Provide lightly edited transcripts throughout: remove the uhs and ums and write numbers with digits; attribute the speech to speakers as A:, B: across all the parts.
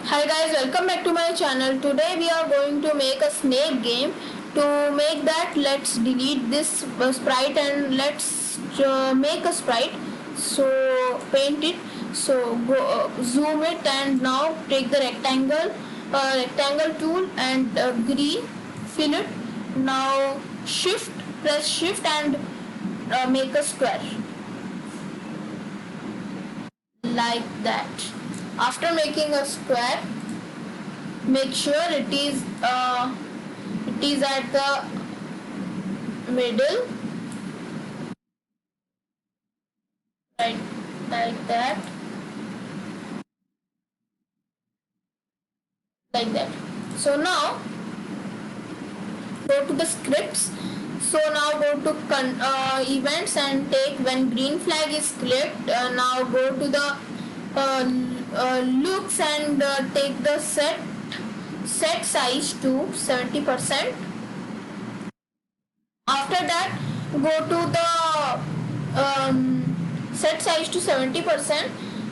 A: Hi guys, welcome back to my channel. Today we are going to make a snake game. To make that, let's delete this sprite and let's make a sprite. So paint it. So go zoom it and now take the rectangle tool and green, fill it. Now press shift and make a square like that. After making a square, make sure it is at the middle, right, like that. So now go to the scripts. So now go to events and take when green flag is clicked. Now go to the looks and take the set size to 70%. After that, go to the set size to 70%.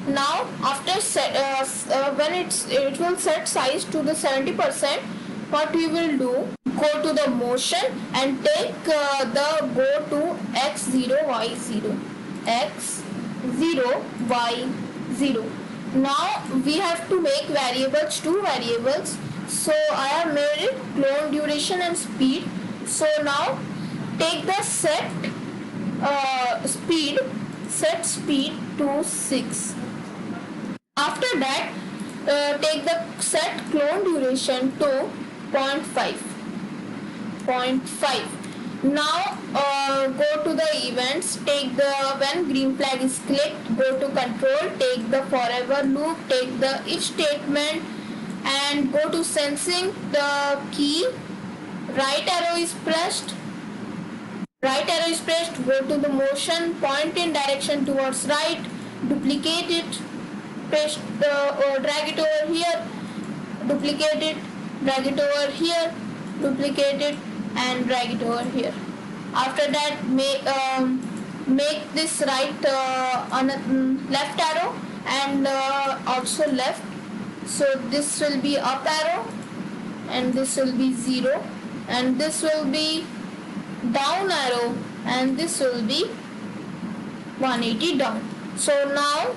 A: Now after when it will set size to the 70%, what we will do, go to the motion and take go to x0 y0 x0 y0. Now we have to make two variables. So I have made it clone duration and speed. So now take the set speed to 6. After that, take the set clone duration to 0.5. Now go to the events, take the when green flag is clicked, go to control, take the forever loop, take the if statement and go to sensing the key, right arrow is pressed, go to the motion, point in direction towards right, duplicate it, drag it over here, duplicate it, drag it over here, duplicate it and drag it over here. After that, make this left arrow and also left. So this will be up arrow and this will be 0 and this will be down arrow and this will be 180 down. So now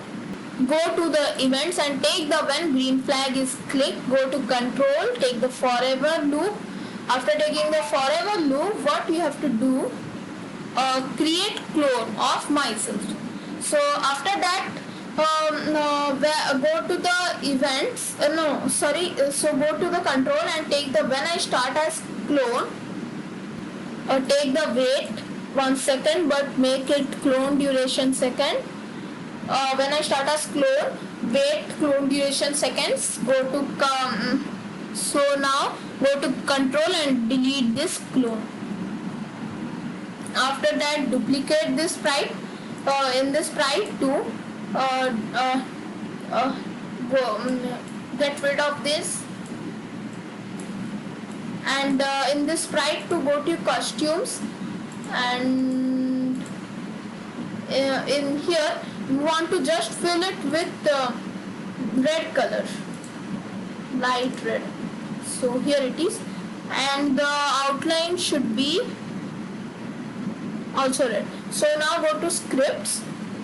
A: go to the events and take the when green flag is clicked, go to control, take the forever loop. After taking the forever loop, what you have to do, create clone of myself. So after that, go to the events, so go to the control and take the when I start as clone, take the wait 1 second but make it clone duration second. When I start as clone, wait clone duration seconds, go to so now go to control and delete this clone. After that, duplicate this sprite in this sprite to get rid of this, and in this sprite to go to costumes and in here you want to just fill it with red color, light red. So here it is, and the outline should be also red. So now go to scripts.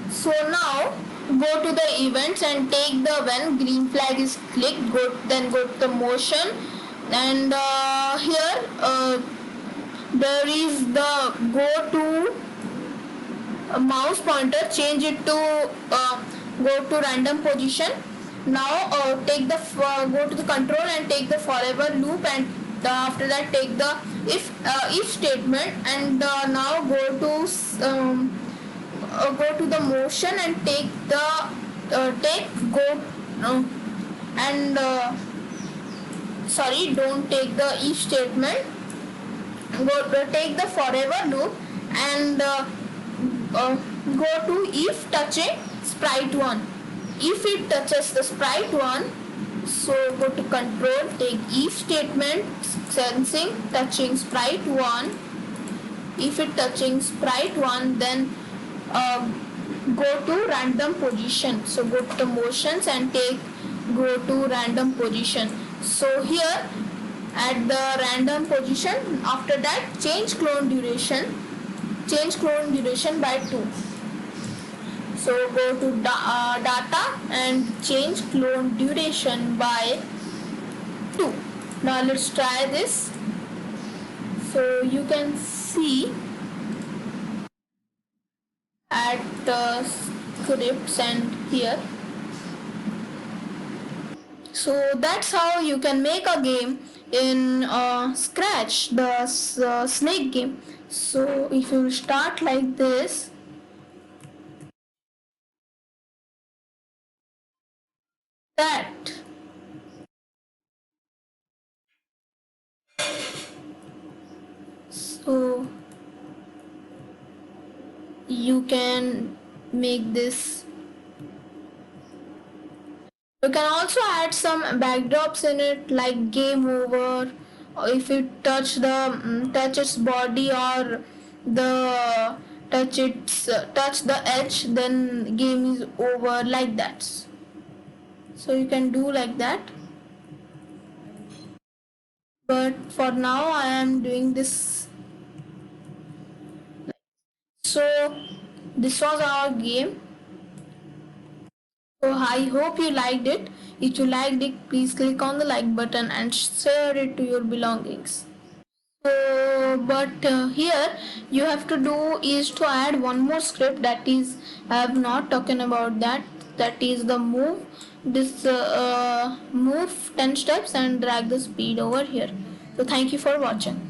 A: So now go to the events and take the when green flag is clicked, then go to the motion and here there is the go to mouse pointer, change it to go to random position. Now go to the control and take the forever loop and after that take the if statement and now go to the motion and take don't take the if statement, take the forever loop and go to if touching sprite 1. If it touches the sprite 1, so go to control, take if statement, sensing touching sprite 1. If it touching sprite 1, then go to random position. So go to the motions and take go to random position. So here at the random position, after that change clone duration by 2. So go to data and change clone duration by 2. Now let's try this. So you can see at the scripts and here. So that's how you can make a game in Scratch, the snake game. So if you start like this, that. So you can make this. You can also add some backdrops in it, like game over, or if you touch its body, or the touch the edge, then game is over, like that. So you can do like that. But for now I am doing this. So this was our game. So I hope you liked it. If you liked it, please click on the like button and share it to your belongings. So, but here you have to do is to add one more script, that is I have not talking about that. That is the move. This move 10 steps and drag the speed over here. So thank you for watching.